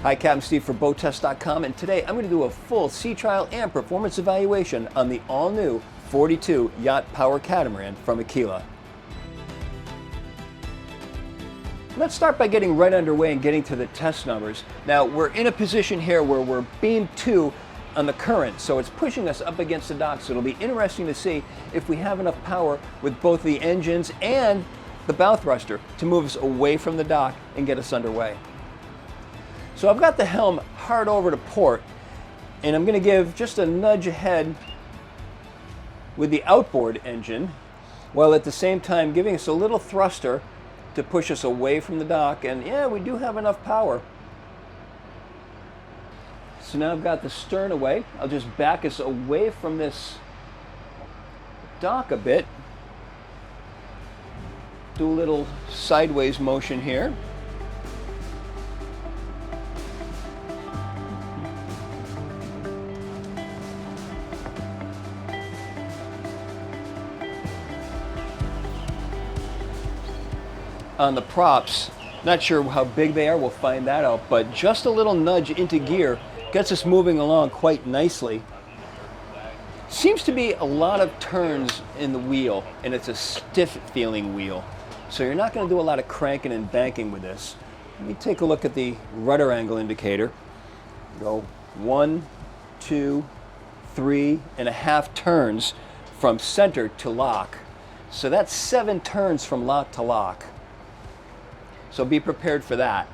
Hi, Captain Steve for BoatTEST.com, and today I'm going to do a full sea trial and performance evaluation on the all-new 42 Yacht Power Catamaran from Aquila. Let's start by getting right underway and getting to the test numbers. Now, we're in a position here where we're beam 2 on the current, so it's pushing us up against the dock, so it'll be interesting to see if we have enough power with both the engines and the bow thruster to move us away from the dock and get us underway. So I've got the helm hard over to port, and I'm going to give just a nudge ahead with the outboard engine, while at the same time giving us a little thruster to push us away from the dock. And yeah, we do have enough power. So now I've got the stern away. I'll just back us away from this dock a bit. Do a little sideways motion here. On the props, not sure how big they are, we'll find that out, but just a little nudge into gear gets us moving along quite nicely. Seems to be a lot of turns in the wheel, and it's a stiff feeling wheel, so you're not going to do a lot of cranking and banking with this. Let me take a look at the rudder angle indicator. Go 1, 2, 3.5 turns from center to lock. So that's 7 turns from lock to lock. So be prepared for that.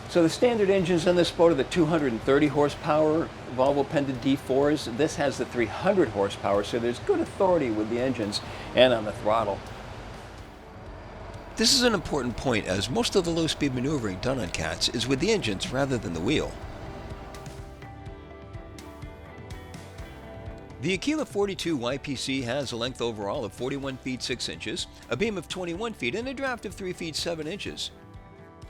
So the standard engines on this boat are the 230 horsepower Volvo Penta D4s. This has the 300 horsepower, so there's good authority with the engines and on the throttle. This is an important point, as most of the low-speed maneuvering done on cats is with the engines rather than the wheel. The Aquila 42 YPC has a length overall of 41 feet 6 inches, a beam of 21 feet, and a draft of 3 feet 7 inches.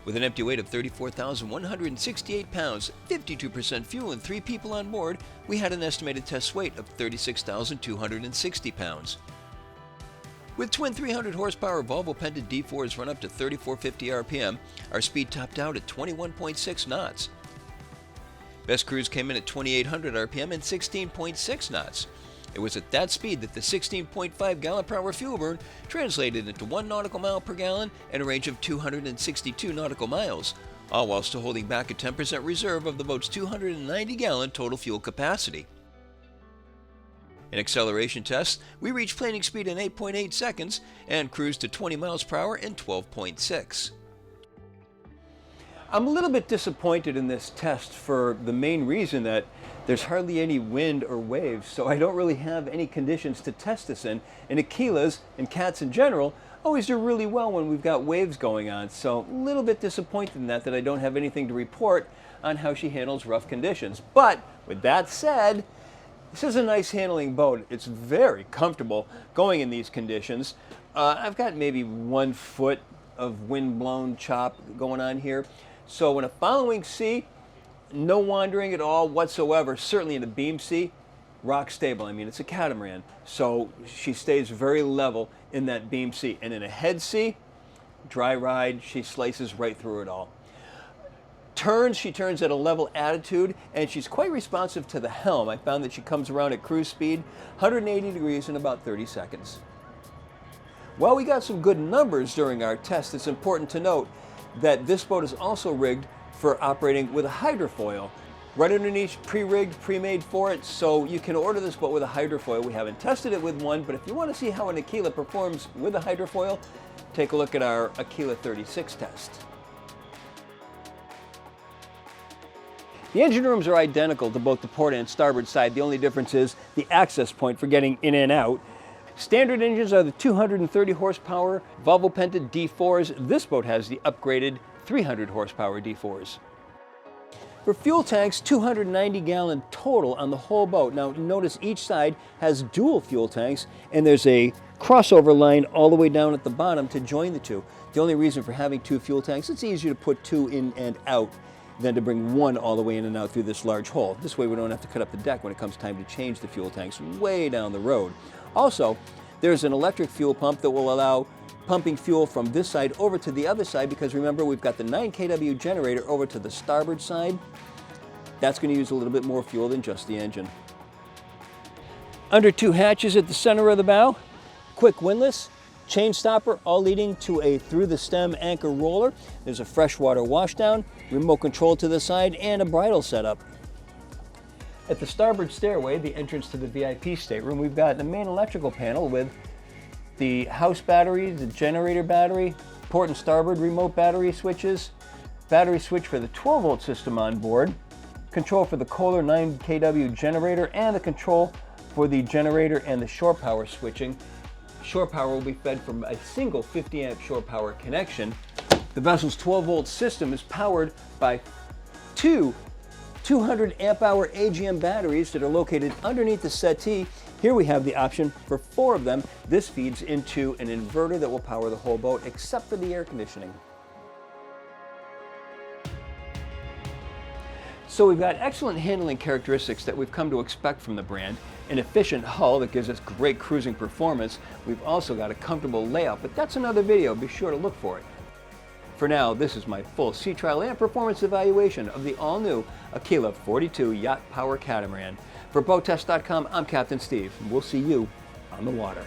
With an empty weight of 34,168 pounds, 52% fuel, and 3 people on board, we had an estimated test weight of 36,260 pounds. With twin 300 horsepower Volvo Penta D4s run up to 3450 RPM, our speed topped out at 21.6 knots. Best cruise came in at 2,800 RPM and 16.6 knots. It was at that speed that the 16.5 gallon per hour fuel burn translated into 1 nautical mile per gallon and a range of 262 nautical miles, all while still holding back a 10% reserve of the boat's 290 gallon total fuel capacity. In acceleration tests, we reached planing speed in 8.8 seconds and cruised to 20 miles per hour in 12.6. I'm a little bit disappointed in this test for the main reason that there's hardly any wind or waves, so I don't really have any conditions to test this in. And Aquilas and cats in general always do really well when we've got waves going on, so a little bit disappointed in that I don't have anything to report on how she handles rough conditions. But with that said, this is a nice handling boat. It's very comfortable going in these conditions. I've got maybe 1 foot of wind-blown chop going on here. So in a following sea, no wandering at all whatsoever, certainly in a beam sea, rock stable. I mean, it's a catamaran, so she stays very level in that beam sea. And in a head sea, dry ride, she slices right through it all. Turns, she turns at a level attitude, and she's quite responsive to the helm. I found that she comes around at cruise speed, 180 degrees in about 30 seconds. While we got some good numbers during our test, it's important to note that this boat is also rigged for operating with a hydrofoil. Right underneath, pre-rigged, pre-made for it, so you can order this boat with a hydrofoil. We haven't tested it with one, but if you want to see how an Aquila performs with a hydrofoil, take a look at our Aquila 36 test. The engine rooms are identical to both the port and starboard side. The only difference is the access point for getting in and out. Standard engines are the 230 horsepower Volvo Penta D4s. This boat has the upgraded 300 horsepower D4s. For fuel tanks, 290 gallon total on the whole boat. Now notice each side has dual fuel tanks, and there's a crossover line all the way down at the bottom to join the two. The only reason for having 2 fuel tanks, it's easier to put 2 in and out. than to bring one all the way in and out through this large hole. This way we don't have to cut up the deck when it comes time to change the fuel tanks way down the road. Also, there's an electric fuel pump that will allow pumping fuel from this side over to the other side, because remember, we've got the 9 kW generator over to the starboard side. That's going to use a little bit more fuel than just the engine. Under 2 hatches at the center of the bow, quick windlass, chain stopper, all leading to a through the stem anchor roller. There's a freshwater washdown, remote control to the side, and a bridle setup. At the starboard stairway, the entrance to the VIP stateroom, we've got the main electrical panel with the house battery, the generator battery, port and starboard remote battery switches, battery switch for the 12-volt system on board, control for the Kohler 9 kW generator, and the control for the generator and the shore power switching. Shore power will be fed from a single 50 amp shore power connection. The vessel's 12-volt system is powered by 2 200 amp hour AGM batteries that are located underneath the settee. Here we have the option for 4 of them. This feeds into an inverter that will power the whole boat except for the air conditioning. So we've got excellent handling characteristics that we've come to expect from the brand, an efficient hull that gives us great cruising performance. We've also got a comfortable layout, but that's another video. Be sure to look for it. For now, this is my full sea trial and performance evaluation of the all-new Aquila 42 Yacht Power Catamaran. For BoatTEST.com, I'm Captain Steve, and we'll see you on the water.